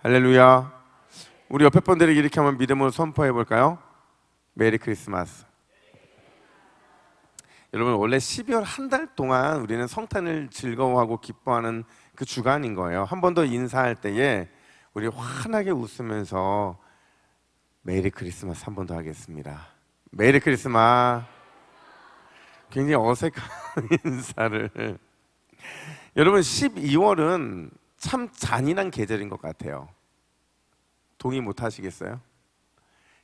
할렐루야. 우리 옆에 분들에게 이렇게 한번 믿음으로 선포해 볼까요? 메리 크리스마스. 여러분, 원래 12월 한 달 동안 우리는 성탄을 즐거워하고 기뻐하는 그 주간인 거예요. 한 번 더 인사할 때에 우리 환하게 웃으면서 메리 크리스마스 한 번 더 하겠습니다. 메리 크리스마스. 굉장히 어색한 인사를. 여러분, 12월은 참 잔인한 계절인 것 같아요. 동의 못 하시겠어요?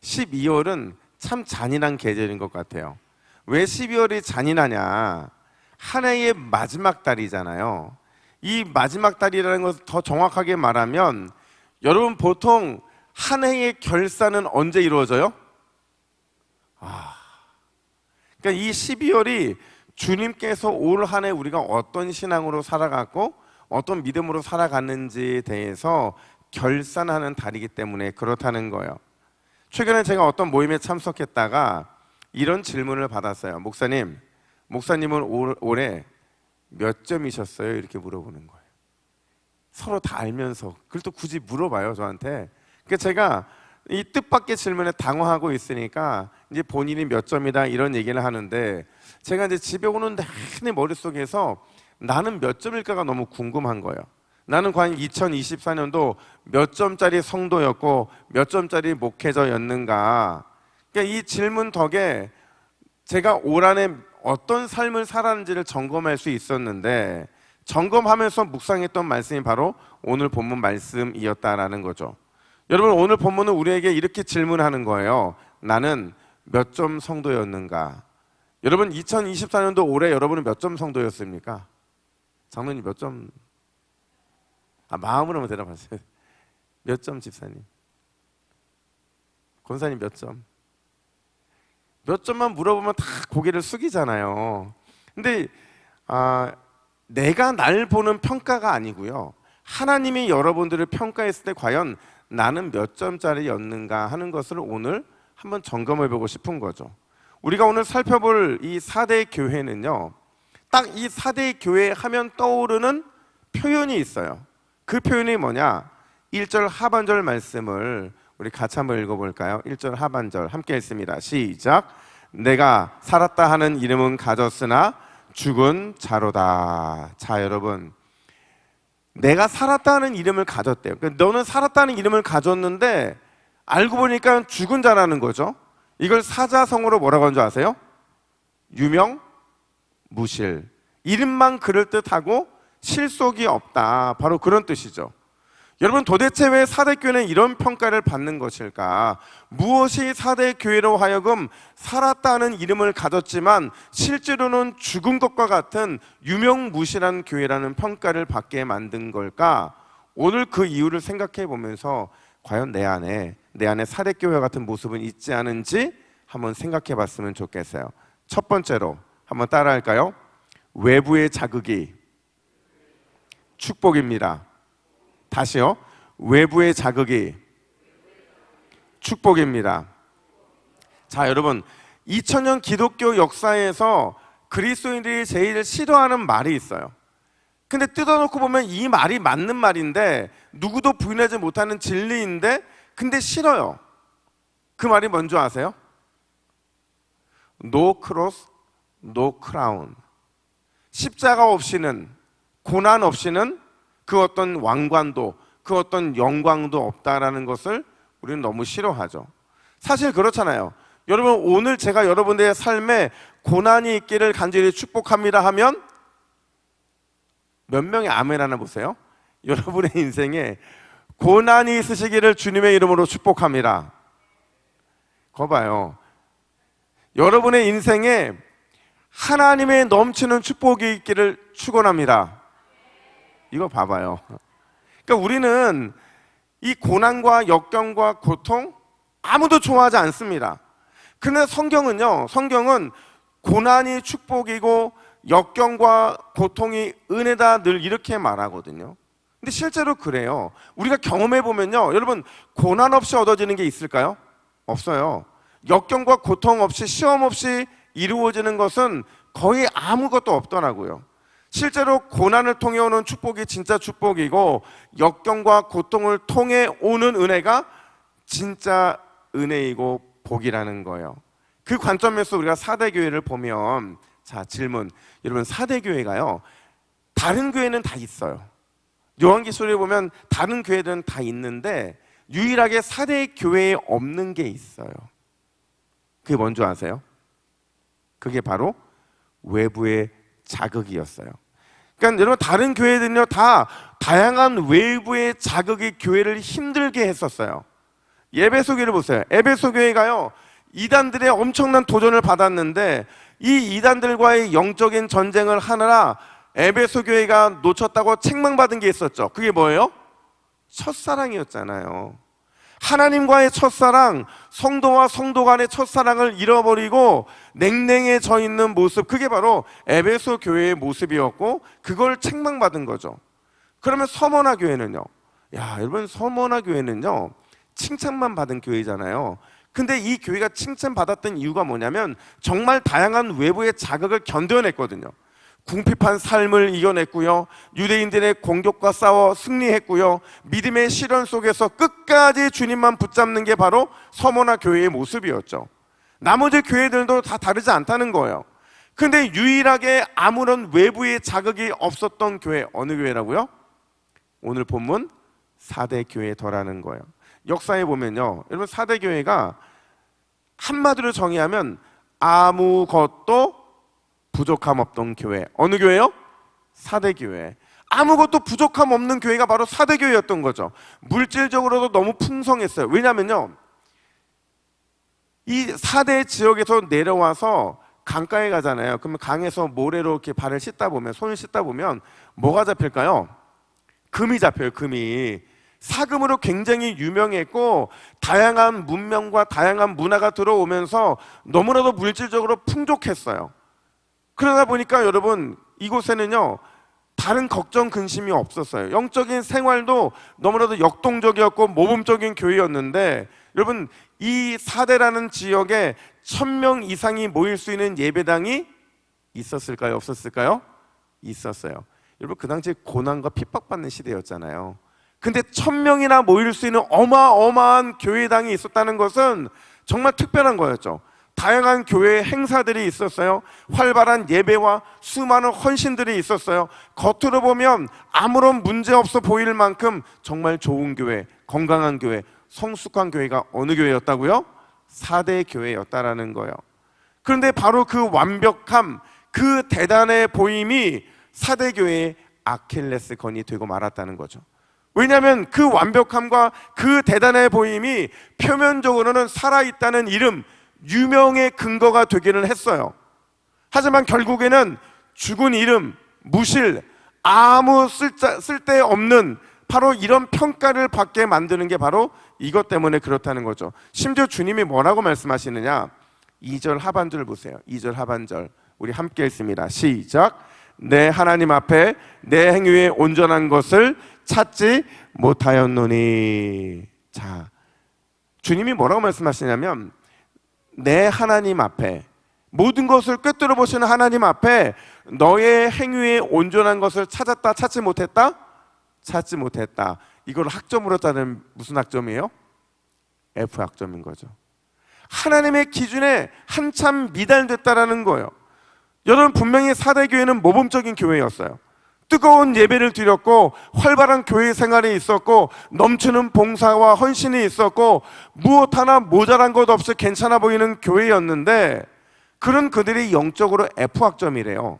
12월은 참 잔인한 계절인 것 같아요. 왜 12월이 잔인하냐? 한 해의 마지막 달이잖아요. 이 마지막 달이라는 것을 더 정확하게 말하면, 여러분, 보통 한 해의 결산은 언제 이루어져요? 그러니까 이 12월이 주님께서 올 한 해 우리가 어떤 신앙으로 살아갔고 어떤 믿음으로 살아갔는지에 대해서 결산하는 달이기 때문에 그렇다는 거예요. 최근에 제가 어떤 모임에 참석했다가 이런 질문을 받았어요. 목사님은 올해 몇 점이셨어요? 이렇게 물어보는 거예요. 서로 다 알면서 그걸 또 굳이 물어봐요, 저한테. 그러니까 제가 이 뜻밖의 질문에 당황하고 있으니까 이제 본인이 몇 점이다 이런 얘기를 하는데, 제가 이제 집에 오는 내내 머릿속에서 나는 몇 점일까가 너무 궁금한 거예요. 나는 과연 2024년도 몇 점짜리 성도였고 몇 점짜리 목회자였는가. 그러니까 이 질문 덕에 제가 올 한 해 어떤 삶을 살았는지를 점검할 수 있었는데, 점검하면서 묵상했던 말씀이 바로 오늘 본문 말씀이었다라는 거죠. 여러분, 오늘 본문은 우리에게 이렇게 질문하는 거예요. 나는 몇 점 성도였는가? 여러분, 2024년도 올해 여러분은 몇 점 성도였습니까? 장로님 몇 점? 마음으로만 대답하세요. 몇 점 집사님? 권사님 몇 점? 몇 점만 물어보면 다 고개를 숙이잖아요. 근데 내가 날 보는 평가가 아니고요, 하나님이 여러분들을 평가했을 때 과연 나는 몇 점짜리였는가 하는 것을 오늘 한번 점검해 보고 싶은 거죠. 우리가 오늘 살펴볼 이 4대 교회는요, 딱 이 4대 교회 하면 떠오르는 표현이 있어요. 그 표현이 뭐냐? 1절 하반절 말씀을 우리 같이 한번 읽어볼까요? 1절 하반절 함께 읽습니다. 시작. 내가 살았다 하는 이름은 가졌으나 죽은 자로다. 자, 여러분, 내가 살았다는 이름을 가졌대요. 그러니까 너는 살았다는 이름을 가졌는데 알고 보니까 죽은 자라는 거죠. 이걸 사자성어로 뭐라고 하는 줄 아세요? 유명무실. 이름만 그럴듯하고 실속이 없다. 바로 그런 뜻이죠. 여러분, 도대체 왜 사대교회는 이런 평가를 받는 것일까? 무엇이 사대교회로 하여금 살았다는 이름을 가졌지만 실제로는 죽은 것과 같은 유명무실한 교회라는 평가를 받게 만든 걸까? 오늘 그 이유를 생각해 보면서 과연 내 안에 사대교회 같은 모습은 있지 않은지 한번 생각해 봤으면 좋겠어요. 첫 번째로 한번 따라 할까요? 외부의 자극이 축복입니다. 다시요. 외부의 자극이 축복입니다. 자, 여러분, 2000년 기독교 역사에서 그리스도인들이 제일 싫어하는 말이 있어요. 근데 뜯어놓고 보면 이 말이 맞는 말인데, 누구도 부인하지 못하는 진리인데 근데 싫어요. 그 말이 뭔지 아세요? No cross, no crown. 십자가 없이는, 고난 없이는 그 어떤 왕관도, 그 어떤 영광도 없다라는 것을 우리는 너무 싫어하죠. 사실 그렇잖아요. 여러분, 오늘 제가 여러분들의 삶에 고난이 있기를 간절히 축복합니다 하면 몇 명이 아멘 하나 보세요? 여러분의 인생에 고난이 있으시기를 주님의 이름으로 축복합니다. 거 봐요. 여러분의 인생에 하나님의 넘치는 축복이 있기를 축원합니다. 이거 봐봐요. 그러니까 우리는 이 고난과 역경과 고통 아무도 좋아하지 않습니다. 그런데 성경은 고난이 축복이고 역경과 고통이 은혜다 늘 이렇게 말하거든요. 근데 실제로 그래요. 우리가 경험해 보면요, 여러분, 고난 없이 얻어지는 게 있을까요? 없어요. 역경과 고통 없이, 시험 없이 이루어지는 것은 거의 아무것도 없더라고요. 실제로 고난을 통해 오는 축복이 진짜 축복이고 역경과 고통을 통해 오는 은혜가 진짜 은혜이고 복이라는 거예요. 그 관점에서 우리가 사대교회를 보면, 자, 질문. 여러분, 사대교회가요, 다른 교회는 다 있어요. 요한계시록에 보면 다른 교회들은 다 있는데 유일하게 사대교회에 없는 게 있어요. 그게 뭔지 아세요? 그게 바로 외부의 자극이었어요. 그러니까 여러분, 다른 교회들은요, 다 다양한 외부의 자극이 교회를 힘들게 했었어요. 에베소 교회를 보세요. 에베소 교회가요, 이단들의 엄청난 도전을 받았는데 이 이단들과의 영적인 전쟁을 하느라 에베소 교회가 놓쳤다고 책망받은 게 있었죠. 그게 뭐예요? 첫사랑이었잖아요. 하나님과의 첫사랑, 성도와 성도 간의 첫사랑을 잃어버리고 냉랭해져 있는 모습, 그게 바로 에베소 교회의 모습이었고 그걸 책망받은 거죠. 그러면 서머나 교회는요? 야, 여러분, 서머나 교회는요, 칭찬만 받은 교회잖아요. 근데 이 교회가 칭찬받았던 이유가 뭐냐면 정말 다양한 외부의 자극을 견뎌냈거든요. 궁핍한 삶을 이겨냈고요, 유대인들의 공격과 싸워 승리했고요, 믿음의 시련 속에서 끝까지 주님만 붙잡는 게 바로 서머나 교회의 모습이었죠. 나머지 교회들도 다 다르지 않다는 거예요. 근데 유일하게 아무런 외부의 자극이 없었던 교회, 어느 교회라고요? 오늘 본문 사대교회더라는 거예요. 역사에 보면요, 여러분, 사대교회가 한마디로 정의하면 아무것도 부족함 없던 교회. 어느 교회요? 사대교회. 아무것도 부족함 없는 교회가 바로 사대교회였던 거죠. 물질적으로도 너무 풍성했어요. 왜냐면요, 이 사대 지역에서 내려와서 강가에 가잖아요. 그러면 강에서 모래로 이렇게 발을 씻다 보면, 손을 씻다 보면 뭐가 잡힐까요? 금이 잡혀요. 금이. 사금으로 굉장히 유명했고 다양한 문명과 다양한 문화가 들어오면서 너무나도 물질적으로 풍족했어요. 그러다 보니까 여러분, 이곳에는요, 다른 걱정 근심이 없었어요. 영적인 생활도 너무나도 역동적이었고 모범적인 교회였는데, 여러분, 이 사대라는 지역에 1000명 이상이 모일 수 있는 예배당이 있었을까요? 없었을까요? 있었어요. 여러분, 그 당시에 고난과 핍박받는 시대였잖아요. 근데 1000명이나 모일 수 있는 어마어마한 교회당이 있었다는 것은 정말 특별한 거였죠. 다양한 교회 행사들이 있었어요. 활발한 예배와 수많은 헌신들이 있었어요. 겉으로 보면 아무런 문제 없어 보일 만큼 정말 좋은 교회, 건강한 교회, 성숙한 교회가 어느 교회였다고요? 사대 교회였다라는 거예요. 그런데 바로 그 완벽함, 그 대단해 보임이 사대 교회의 아킬레스건이 되고 말았다는 거죠. 왜냐하면 그 완벽함과 그 대단해 보임이 표면적으로는 살아있다는 이름, 유명의 근거가 되기는 했어요. 하지만 결국에는 죽은 이름, 무실, 아무 쓸데없는 바로 이런 평가를 받게 만드는 게 바로 이것 때문에 그렇다는 거죠. 심지어 주님이 뭐라고 말씀하시느냐? 2절 하반절 보세요. 2절 하반절 우리 함께 읽습니다. 시작. 내 하나님 앞에 내 행위에 온전한 것을 찾지 못하였노니. 자, 주님이 뭐라고 말씀하시냐면 내 하나님 앞에, 모든 것을 꿰뚫어 보시는 하나님 앞에 너의 행위에 온전한 것을 찾았다, 찾지 못했다? 찾지 못했다. 이걸 학점으로 따는 무슨 학점이에요? F 학점인 거죠. 하나님의 기준에 한참 미달됐다라는 거예요. 여러분, 분명히 사대교회는 모범적인 교회였어요. 뜨거운 예배를 드렸고 활발한 교회 생활이 있었고 넘치는 봉사와 헌신이 있었고 무엇 하나 모자란 것 없이 괜찮아 보이는 교회였는데, 그런 그들이 영적으로 F학점이래요.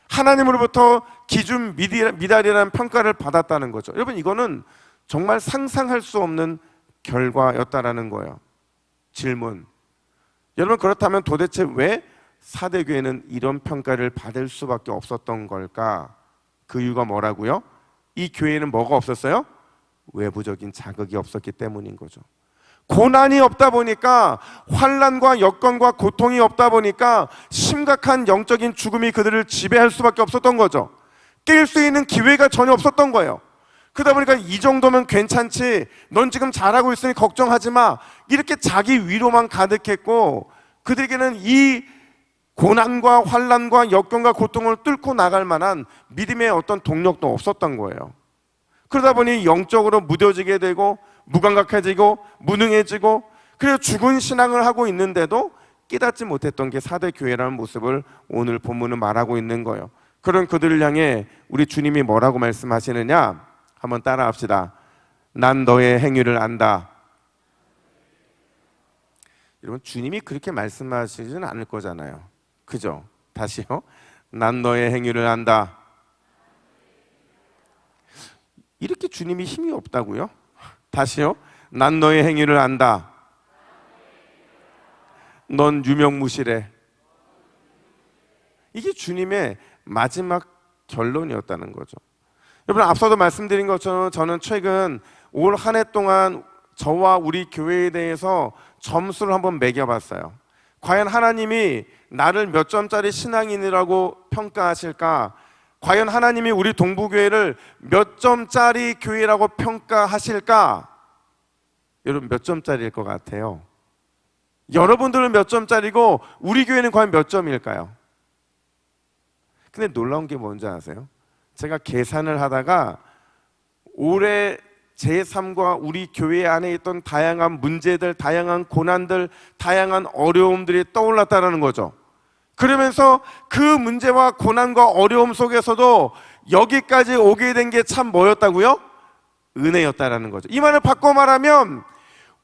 하나님으로부터 기준 미달이라는 평가를 받았다는 거죠. 여러분, 이거는 정말 상상할 수 없는 결과였다라는 거예요. 질문. 여러분, 그렇다면 도대체 왜 사대교회는 이런 평가를 받을 수밖에 없었던 걸까? 그 이유가 뭐라고요? 이 교회는 뭐가 없었어요? 외부적인 자극이 없었기 때문인 거죠. 고난이 없다 보니까, 환난과 여건과 고통이 없다 보니까 심각한 영적인 죽음이 그들을 지배할 수밖에 없었던 거죠. 깰 수 있는 기회가 전혀 없었던 거예요. 그러다 보니까 이 정도면 괜찮지, 넌 지금 잘하고 있으니 걱정하지 마, 이렇게 자기 위로만 가득했고, 그들에게는 이 고난과 환난과 역경과 고통을 뚫고 나갈 만한 믿음의 어떤 동력도 없었던 거예요. 그러다 보니 영적으로 무뎌지게 되고 무감각해지고 무능해지고, 그래서 죽은 신앙을 하고 있는데도 깨닫지 못했던 게 사대 교회라는 모습을 오늘 본문은 말하고 있는 거예요. 그런 그들을 향해 우리 주님이 뭐라고 말씀하시느냐? 한번 따라합시다. 난 너의 행위를 안다. 여러분, 주님이 그렇게 말씀하시지는 않을 거잖아요. 그죠? 다시요. 난 너의 행위를 안다. 이렇게 주님이 힘이 없다고요? 다시요. 난 너의 행위를 안다. 넌 유명무실해. 이게 주님의 마지막 결론이었다는 거죠. 여러분, 앞서도 말씀드린 것처럼 저는 최근 올 한 해 동안 저와 우리 교회에 대해서 점수를 한번 매겨봤어요. 과연 하나님이 나를 몇 점짜리 신앙인이라고 평가하실까? 과연 하나님이 우리 동부교회를 몇 점짜리 교회라고 평가하실까? 여러분, 몇 점짜리일 것 같아요? 여러분들은 몇 점짜리고 우리 교회는 과연 몇 점일까요? 근데 놀라운 게 뭔지 아세요? 제가 계산을 하다가 올해 제 삶과 우리 교회 안에 있던 다양한 문제들, 다양한 고난들, 다양한 어려움들이 떠올랐다는 거죠. 그러면서 그 문제와 고난과 어려움 속에서도 여기까지 오게 된 게 참 뭐였다고요? 은혜였다라는 거죠. 이 말을 바꿔 말하면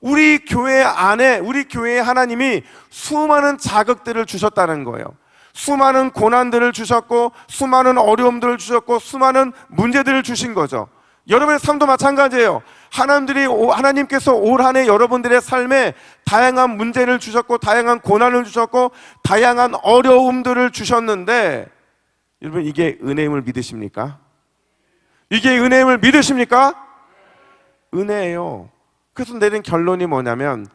우리 교회 안에, 우리 교회에 하나님이 수많은 자극들을 주셨다는 거예요. 수많은 고난들을 주셨고, 수많은 어려움들을 주셨고, 수많은 문제들을 주신 거죠. 여러분의 삶도 마찬가지예요. 하나님께서 올 한 해 여러분들의 삶에 다양한 문제를 주셨고, 다양한 고난을 주셨고, 다양한 어려움들을 주셨는데, 여러분, 이게 은혜임을 믿으십니까? 이게 은혜임을 믿으십니까? 은혜예요. 그래서 내린 결론이 뭐냐면,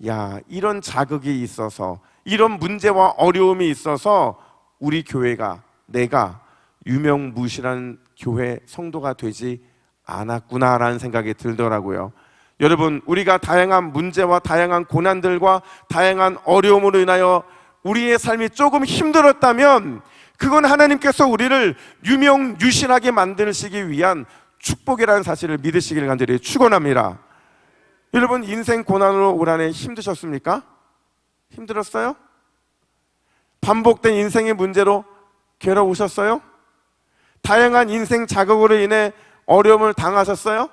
야, 이런 자극이 있어서, 이런 문제와 어려움이 있어서 우리 교회가, 내가 유명무실한 교회 성도가 되지 않았구나라는 생각이 들더라고요. 여러분, 우리가 다양한 문제와 다양한 고난들과 다양한 어려움으로 인하여 우리의 삶이 조금 힘들었다면 그건 하나님께서 우리를 유명유실하게 만드시기 위한 축복이라는 사실을 믿으시기를 간절히 축원합니다. 여러분, 인생 고난으로 올 한 해 힘드셨습니까? 힘들었어요? 반복된 인생의 문제로 괴로우셨어요? 다양한 인생 자극으로 인해 어려움을 당하셨어요?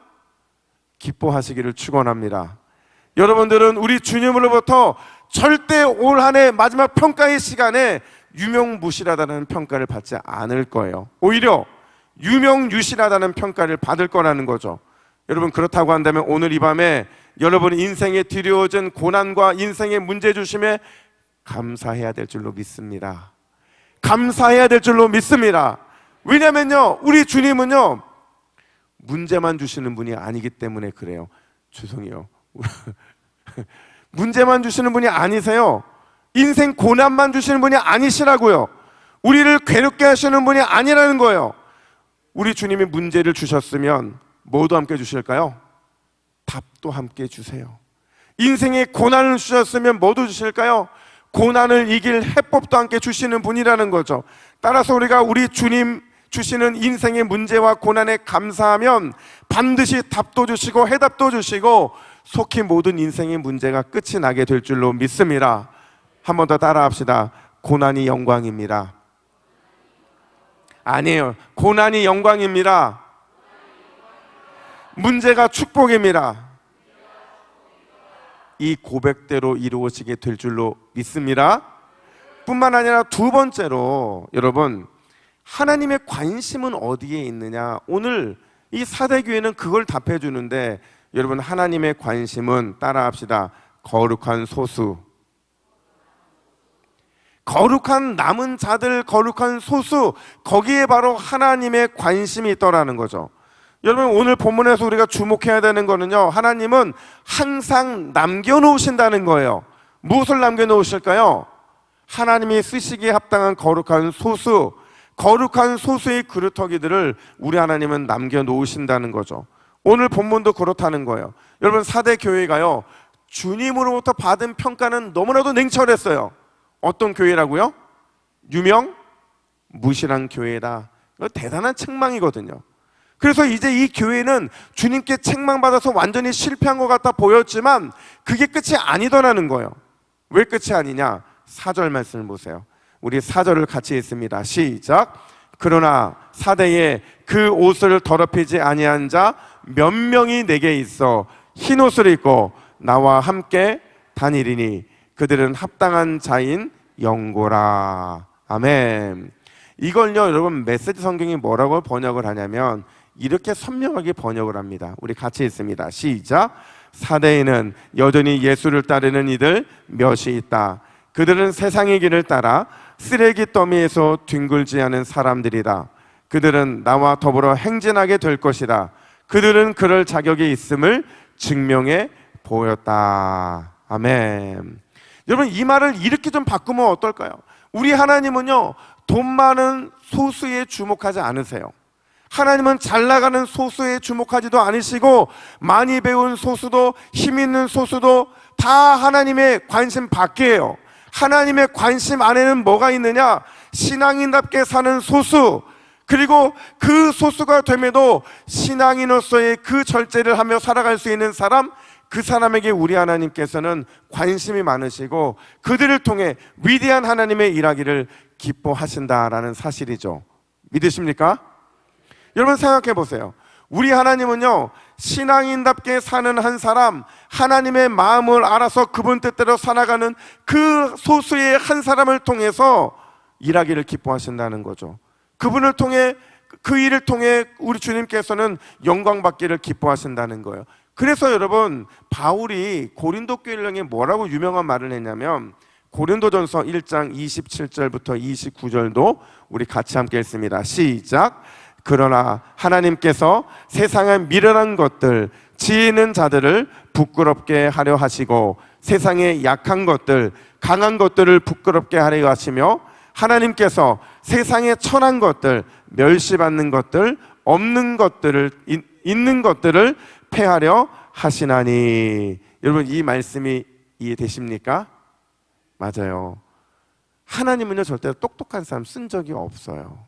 기뻐하시기를 축원합니다. 여러분들은 우리 주님으로부터 절대 올 한 해 마지막 평가의 시간에 유명무실하다는 평가를 받지 않을 거예요. 오히려 유명유실하다는 평가를 받을 거라는 거죠. 여러분, 그렇다고 한다면 오늘 이 밤에 여러분 인생에 드려진 고난과 인생의 문제 주심에 감사해야 될 줄로 믿습니다. 감사해야 될 줄로 믿습니다. 왜냐면요, 우리 주님은요, 문제만 주시는 분이 아니기 때문에 그래요. 죄송해요. 문제만 주시는 분이 아니세요. 인생 고난만 주시는 분이 아니시라고요. 우리를 괴롭게 하시는 분이 아니라는 거예요. 우리 주님이 문제를 주셨으면 뭐도 함께 주실까요? 답도 함께 주세요. 인생의 고난을 주셨으면 뭐도 주실까요? 고난을 이길 해법도 함께 주시는 분이라는 거죠. 따라서 우리가 우리 주님 주시는 인생의 문제와 고난에 감사하면 반드시 답도 주시고 해답도 주시고 속히 모든 인생의 문제가 끝이 나게 될 줄로 믿습니다. 한 번 더 따라합시다. 고난이 영광입니다. 아니에요. 고난이 영광입니다. 문제가 축복입니다. 이 고백대로 이루어지게 될 줄로 믿습니다. 뿐만 아니라 두 번째로, 여러분, 하나님의 관심은 어디에 있느냐? 오늘 이 사대교회는 그걸 답해 주는데, 여러분, 하나님의 관심은, 따라합시다, 거룩한 소수. 거룩한 남은 자들, 거룩한 소수, 거기에 바로 하나님의 관심이 있더라는 거죠. 여러분, 오늘 본문에서 우리가 주목해야 되는 거는요, 하나님은 항상 남겨놓으신다는 거예요. 무엇을 남겨놓으실까요? 하나님이 쓰시기에 합당한 거룩한 소수, 거룩한 소수의 그루터기들을 우리 하나님은 남겨놓으신다는 거죠. 오늘 본문도 그렇다는 거예요. 여러분, 사대 교회가요, 주님으로부터 받은 평가는 너무나도 냉철했어요. 어떤 교회라고요? 유명 무실한 교회다. 이거 대단한 책망이거든요. 그래서 이제 이 교회는 주님께 책망받아서 완전히 실패한 것 같아 보였지만 그게 끝이 아니더라는 거예요. 왜 끝이 아니냐? 4절 말씀을 보세요. 우리 4절을 같이 읽습니다. 시작. 그러나 사대에 그 옷을 더럽히지 아니한 자 몇 명이 내게 있어 흰 옷을 입고 나와 함께 다니리니 그들은 합당한 자인 영고라. 아멘. 이걸요 여러분 메시지 성경이 뭐라고 번역을 하냐면 이렇게 선명하게 번역을 합니다. 우리 같이 읽습니다. 시작. 사대에는 여전히 예수를 따르는 이들 몇이 있다. 그들은 세상의 길을 따라 쓰레기 더미에서 뒹굴지 않은 사람들이다. 그들은 나와 더불어 행진하게 될 것이다. 그들은 그럴 자격이 있음을 증명해 보였다. 아멘. 여러분 이 말을 이렇게 좀 바꾸면 어떨까요? 우리 하나님은요 돈 많은 소수에 주목하지 않으세요. 하나님은 잘 나가는 소수에 주목하지도 않으시고 많이 배운 소수도 힘 있는 소수도 다 하나님의 관심 밖이에요. 하나님의 관심 안에는 뭐가 있느냐? 신앙인답게 사는 소수, 그리고 그 소수가 됨에도 신앙인으로서의 그 절제를 하며 살아갈 수 있는 사람, 그 사람에게 우리 하나님께서는 관심이 많으시고 그들을 통해 위대한 하나님의 일하기를 기뻐하신다라는 사실이죠. 믿으십니까? 여러분 생각해 보세요. 우리 하나님은요 신앙인답게 사는 한 사람, 하나님의 마음을 알아서 그분 뜻대로 살아가는 그 소수의 한 사람을 통해서 일하기를 기뻐하신다는 거죠. 그분을 통해, 그 일을 통해 우리 주님께서는 영광 받기를 기뻐하신다는 거예요. 그래서 여러분 바울이 고린도 교회를 향해 뭐라고 유명한 말을 했냐면 고린도전서 1장 27절부터 29절도 우리 같이 함께 읽습니다. 시작. 그러나 하나님께서 세상의 미련한 것들, 지혜 있는 자들을 부끄럽게 하려 하시고 세상의 약한 것들, 강한 것들을 부끄럽게 하려 하시며 하나님께서 세상의 천한 것들, 멸시받는 것들, 없는 것들을, 있는 것들을 폐하려 하시나니. 여러분 이 말씀이 이해되십니까? 맞아요. 하나님은요 절대 똑똑한 사람 쓴 적이 없어요.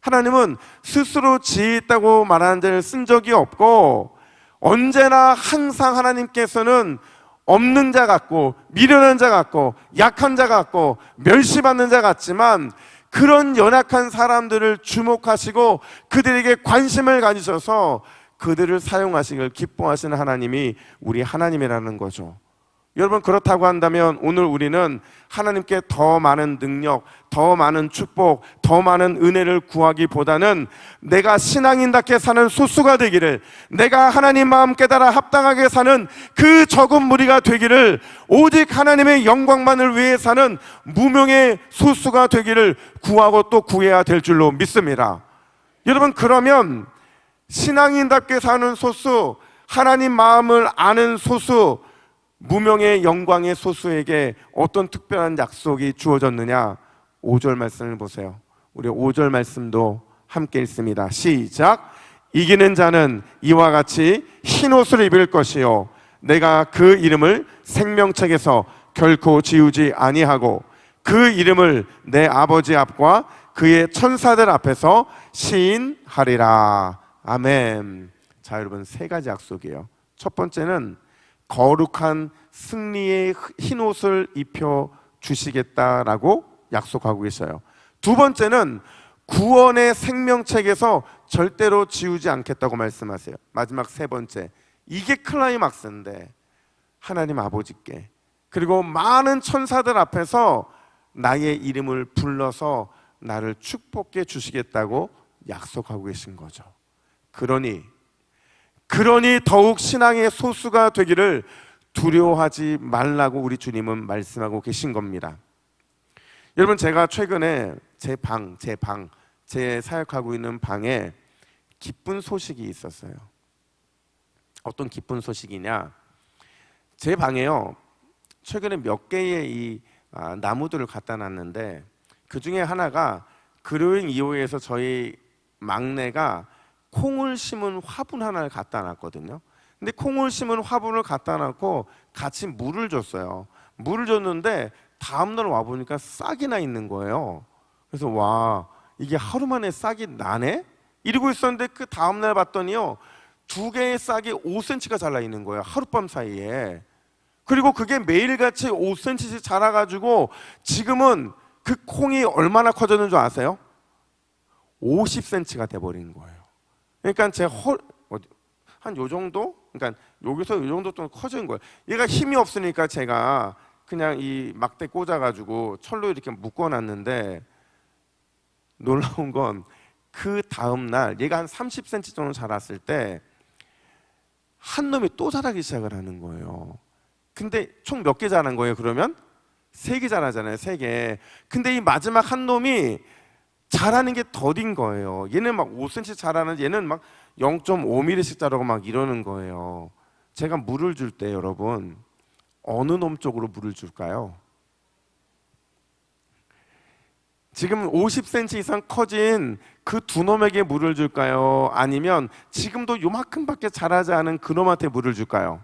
하나님은 스스로 지혜 있다고 말하는 자를 쓴 적이 없고 언제나 항상 하나님께서는 없는 자 같고 미련한 자 같고 약한 자 같고 멸시받는 자 같지만 그런 연약한 사람들을 주목하시고 그들에게 관심을 가지셔서 그들을 사용하시길 기뻐하시는 하나님이 우리 하나님이라는 거죠. 여러분 그렇다고 한다면 오늘 우리는 하나님께 더 많은 능력, 더 많은 축복, 더 많은 은혜를 구하기보다는 내가 신앙인답게 사는 소수가 되기를, 내가 하나님 마음 깨달아 합당하게 사는 그 적은 무리가 되기를, 오직 하나님의 영광만을 위해 사는 무명의 소수가 되기를 구하고 또 구해야 될 줄로 믿습니다. 여러분 그러면 신앙인답게 사는 소수, 하나님 마음을 아는 소수, 무명의 영광의 소수에게 어떤 특별한 약속이 주어졌느냐? 5절 말씀을 보세요. 우리 5절 말씀도 함께 읽습니다. 시작. 이기는 자는 이와 같이 흰 옷을 입을 것이요 내가 그 이름을 생명책에서 결코 지우지 아니하고 그 이름을 내 아버지 앞과 그의 천사들 앞에서 시인하리라. 아멘. 자 여러분 세 가지 약속이에요. 첫 번째는 거룩한 승리의 흰 옷을 입혀 주시겠다라고 약속하고 계셔요. 두 번째는 구원의 생명책에서 절대로 지우지 않겠다고 말씀하세요. 마지막 세 번째, 이게 클라이막스인데 하나님 아버지께 그리고 많은 천사들 앞에서 나의 이름을 불러서 나를 축복해 주시겠다고 약속하고 계신 거죠. 그러니 더욱 신앙의 소수가 되기를 두려워하지 말라고 우리 주님은 말씀하고 계신 겁니다. 여러분 제가 최근에 제 사역하고 있는 방에 기쁜 소식이 있었어요. 어떤 기쁜 소식이냐? 제 방에요 최근에 몇 개의 이 나무들을 갖다 놨는데 그 중에 하나가 그로잉 2호에서 저희 막내가 콩을 심은 화분 하나를 갖다 놨거든요. 근데 콩을 심은 화분을 갖다 놨고 같이 물을 줬어요. 물을 줬는데 다음날 와보니까 싹이 나 있는 거예요. 그래서 와, 이게 하루 만에 싹이 나네? 이러고 있었는데 그 다음날 봤더니요, 두 개의 싹이 5cm가 잘라 있는 거예요. 하룻밤 사이에. 그리고 그게 매일같이 5cm씩 자라가지고 지금은 그 콩이 얼마나 커졌는 줄 아세요? 50cm가 돼버린 거예요. 그러니까 제 한 요 정도? 그러니까 여기서 요 정도 좀 커진 거예요. 얘가 힘이 없으니까 제가 그냥 이 막대 꽂아가지고 철로 이렇게 묶어놨는데, 놀라운 건 그 다음날 얘가 한 30cm 정도 자랐을 때 한 놈이 또 자라기 시작을 하는 거예요. 근데 총 몇 개 자란 거예요? 그러면 3개 자라잖아요. 3개. 근데 이 마지막 한 놈이 자라는 게 더딘 거예요. 얘는 막 5cm 자라는데 얘는 막 0.5mm씩 자라고 막 이러는 거예요. 제가 물을 줄 때 여러분 어느 놈 쪽으로 물을 줄까요? 지금 50cm 이상 커진 그 두 놈에게 물을 줄까요? 아니면 지금도 요만큼밖에 자라지 않은 그 놈한테 물을 줄까요?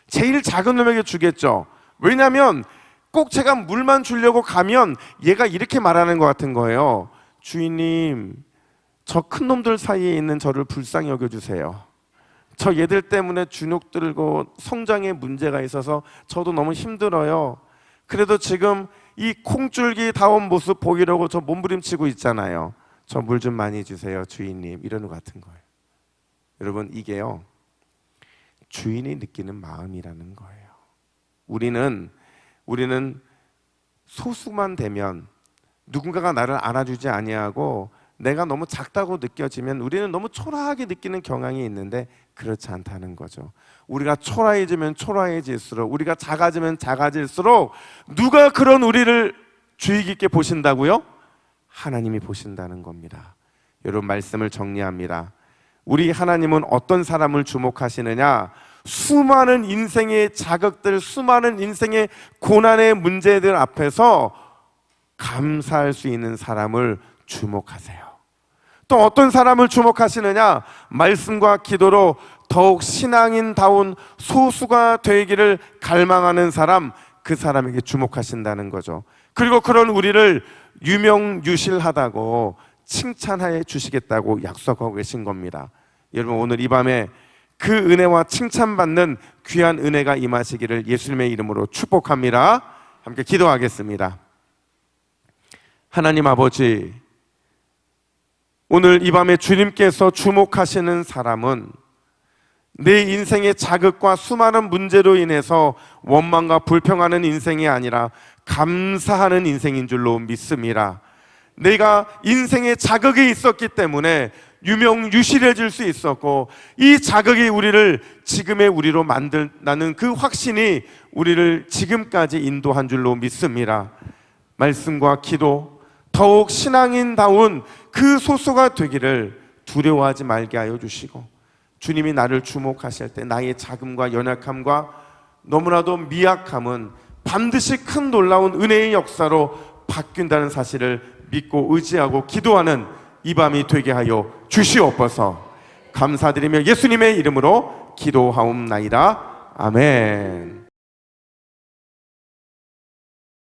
제일 작은 놈에게 주겠죠. 왜냐하면 꼭 제가 물만 주려고 가면 얘가 이렇게 말하는 것 같은 거예요. 주인님, 저 큰 놈들 사이에 있는 저를 불쌍히 여겨주세요. 저 얘들 때문에 주눅 들고 성장에 문제가 있어서 저도 너무 힘들어요. 그래도 지금 이 콩줄기 다운 모습 보이려고 저 몸부림치고 있잖아요. 저 물 좀 많이 주세요, 주인님. 이러는 것 같은 거예요. 여러분, 이게요, 주인이 느끼는 마음이라는 거예요. 우리는 소수만 되면, 누군가가 나를 안아주지 아니하고 내가 너무 작다고 느껴지면 우리는 너무 초라하게 느끼는 경향이 있는데, 그렇지 않다는 거죠. 우리가 초라해지면 초라해질수록, 우리가 작아지면 작아질수록 누가 그런 우리를 주의 깊게 보신다고요? 하나님이 보신다는 겁니다. 여러분, 말씀을 정리합니다. 우리 하나님은 어떤 사람을 주목하시느냐? 수많은 인생의 자극들, 수많은 인생의 고난의 문제들 앞에서 감사할 수 있는 사람을 주목하세요. 또 어떤 사람을 주목하시느냐? 말씀과 기도로 더욱 신앙인다운 소수가 되기를 갈망하는 사람, 그 사람에게 주목하신다는 거죠. 그리고 그런 우리를 유명유실하다고 칭찬해 주시겠다고 약속하고 계신 겁니다. 여러분, 오늘 이 밤에 그 은혜와 칭찬받는 귀한 은혜가 임하시기를 예수님의 이름으로 축복합니다. 함께 기도하겠습니다. 하나님 아버지, 오늘 이 밤에 주님께서 주목하시는 사람은 내 인생의 자극과 수많은 문제로 인해서 원망과 불평하는 인생이 아니라 감사하는 인생인 줄로 믿습니다. 내가 인생에 자극이 있었기 때문에 유명유실해질 수 있었고, 이 자극이 우리를 지금의 우리로 만든다는 그 확신이 우리를 지금까지 인도한 줄로 믿습니다. 말씀과 기도, 더욱 신앙인다운 그 소수가 되기를 두려워하지 말게 하여 주시고, 주님이 나를 주목하실 때 나의 작음과 연약함과 너무나도 미약함은 반드시 큰 놀라운 은혜의 역사로 바뀐다는 사실을 믿고 의지하고 기도하는 이 밤이 되게 하여 주시옵소서. 감사드리며 예수님의 이름으로 기도하옵나이다. 아멘.